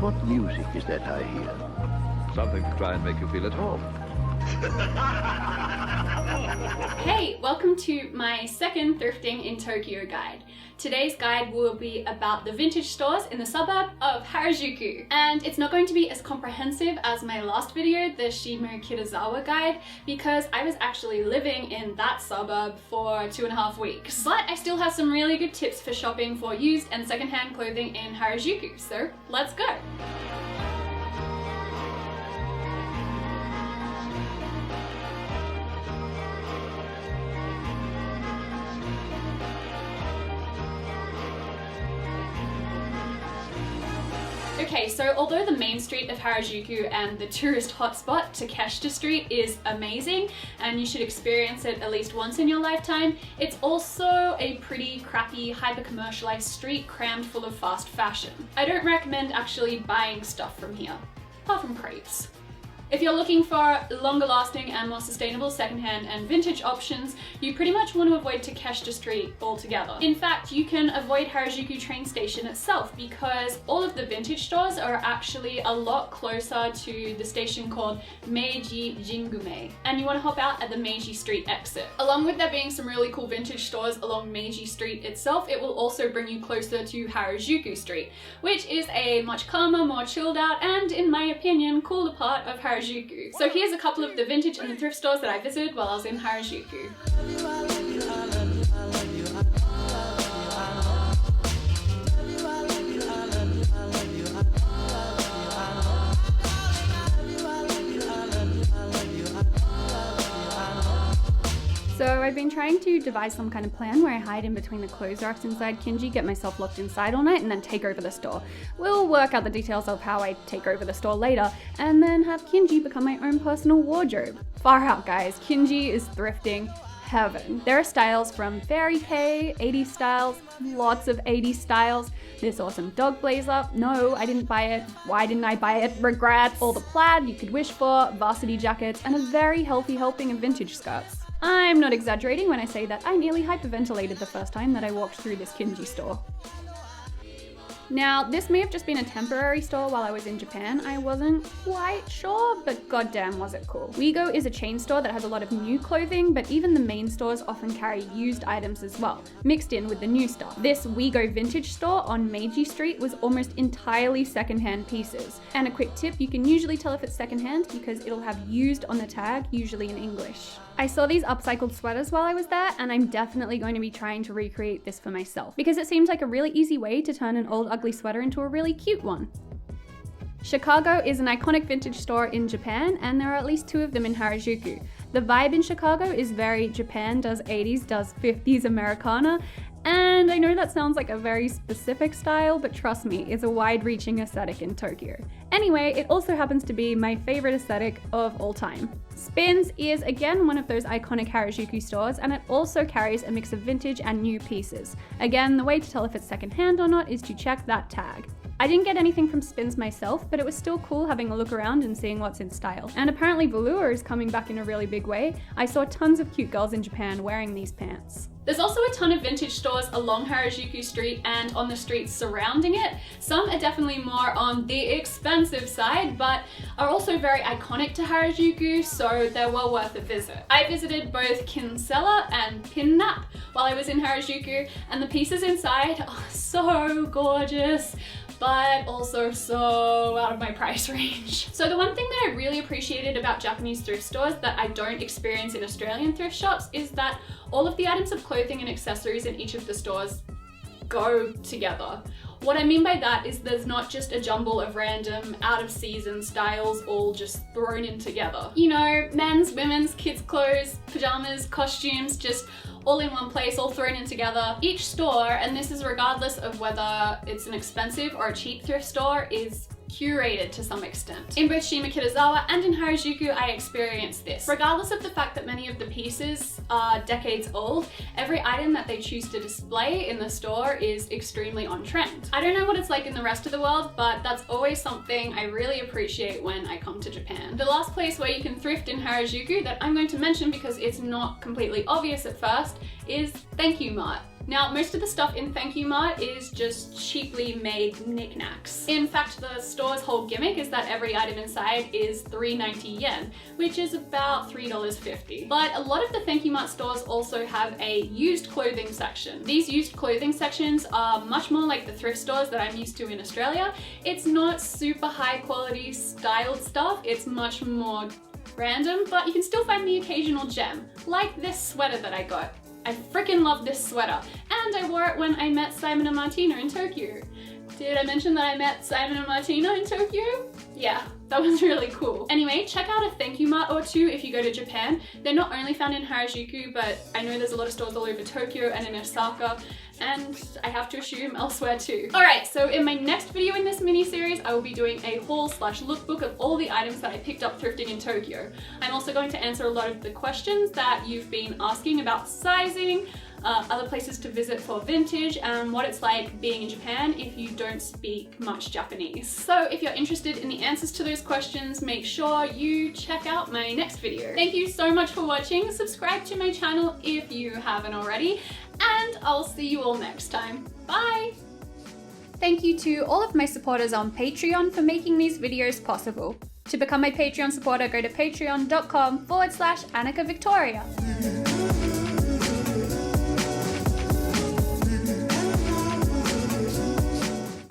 What music is that I hear? Something to try and make you feel at home. Hey, welcome to my second thrifting in Tokyo guide. Today's guide will be about the vintage stores in the suburb of Harajuku. And it's not going to be as comprehensive as my last video, the Shimo Kitazawa guide, because I was actually living in that suburb for 2.5 weeks. But I still have some really good tips for shopping for used and secondhand clothing in Harajuku, so let's go! Okay, so although the main street of Harajuku and the tourist hotspot, Takeshita Street, is amazing and you should experience it at least once in your lifetime, it's also a pretty crappy, hyper-commercialized street crammed full of fast fashion. I don't recommend actually buying stuff from here, apart from crepes. If you're looking for longer lasting and more sustainable secondhand and vintage options, you pretty much want to avoid Takeshita Street altogether. In fact, you can avoid Harajuku train station itself because all of the vintage stores are actually a lot closer to the station called Meiji Jingume, and you want to hop out at the Meiji Street exit. Along with there being some really cool vintage stores along Meiji Street itself, it will also bring you closer to Harajuku Street, which is a much calmer, more chilled out, and in my opinion, cooler part of Harajuku. So here's a couple of the vintage and the thrift stores that I visited while I was in Harajuku. So I've been trying to devise some kind of plan where I hide in between the clothes racks inside Kinji, get myself locked inside all night, and then take over the store. We'll work out the details of how I take over the store later, and then have Kinji become my own personal wardrobe. Far out, guys. Kinji is thrifting heaven. There are styles from Fairy K, 80s styles, lots of 80s styles, this awesome dog blazer, no, I didn't buy it, why didn't I buy it, regrets, all the plaid you could wish for, varsity jackets, and a very healthy helping of vintage skirts. I'm not exaggerating when I say that I nearly hyperventilated the first time that I walked through this Kinji store. Now, this may have just been a temporary store while I was in Japan, I wasn't quite sure, but goddamn was it cool. Wego is a chain store that has a lot of new clothing, but even the main stores often carry used items as well, mixed in with the new stuff. This Wego vintage store on Meiji Street was almost entirely secondhand pieces. And a quick tip, you can usually tell if it's secondhand because it'll have used on the tag, usually in English. I saw these upcycled sweaters while I was there, and I'm definitely going to be trying to recreate this for myself because it seems like a really easy way to turn an old ugly sweater into a really cute one. Chicago is an iconic vintage store in Japan, and there are at least 2 of them in Harajuku. The vibe in Chicago is very Japan does 80s, does 50s Americana, and I know that sounds like a very specific style, but trust me, it's a wide-reaching aesthetic in Tokyo. Anyway, it also happens to be my favorite aesthetic of all time. Spins is again one of those iconic Harajuku stores, and it also carries a mix of vintage and new pieces. Again, the way to tell if it's secondhand or not is to check that tag. I didn't get anything from Spins myself, but it was still cool having a look around and seeing what's in style. And apparently velour is coming back in a really big way. I saw tons of cute girls in Japan wearing these pants. There's also a ton of vintage stores along Harajuku Street and on the streets surrounding it. Some are definitely more on the expensive side, but are also very iconic to Harajuku, so they're well worth a visit. I visited both Kinsella and Pinnap while I was in Harajuku, and the pieces inside are so gorgeous, but also so out of my price range. So the one thing that I really appreciated about Japanese thrift stores that I don't experience in Australian thrift shops is that all of the items of clothing and accessories in each of the stores go together. What I mean by that is there's not just a jumble of random out of season styles all just thrown in together. You know, men's, women's, kids' clothes, pajamas, costumes, just all in one place, all thrown in together. Each store, and this is regardless of whether it's an expensive or a cheap thrift store, is curated to some extent. In both Shimo Kitazawa and in Harajuku, I experienced this. Regardless of the fact that many of the pieces are decades old, every item that they choose to display in the store is extremely on trend. I don't know what it's like in the rest of the world, but that's always something I really appreciate when I come to Japan. The last place where you can thrift in Harajuku that I'm going to mention because it's not completely obvious at first is Thank You Mart. Now, most of the stuff in Thank You Mart is just cheaply made knickknacks. In fact, the store's whole gimmick is that every item inside is 390 yen, which is about $3.50. But a lot of the Thank You Mart stores also have a used clothing section. These used clothing sections are much more like the thrift stores that I'm used to in Australia. It's not super high quality styled stuff, it's much more random, but you can still find the occasional gem, like this sweater that I got. I freaking love this sweater, and I wore it when I met Simon and Martina in Tokyo. Did I mention that I met Simon and Martina in Tokyo? Yeah, that was really cool. Anyway, check out a Thank You Mart or two if you go to Japan. They're not only found in Harajuku, but I know there's a lot of stores all over Tokyo and in Osaka, and I have to assume elsewhere too. Alright, so in my next video in this mini-series, I will be doing a haul/lookbook of all the items that I picked up thrifting in Tokyo. I'm also going to answer a lot of the questions that you've been asking about sizing, other places to visit for vintage, and what it's like being in Japan if you don't speak much Japanese. So if you're interested in the answers to those questions, make sure you check out my next video. Thank you so much for watching. Subscribe to my channel if you haven't already, and I'll see you all next time. Bye! Thank you to all of my supporters on Patreon for making these videos possible. To become my Patreon supporter, go to patreon.com/AnnikaVictoria.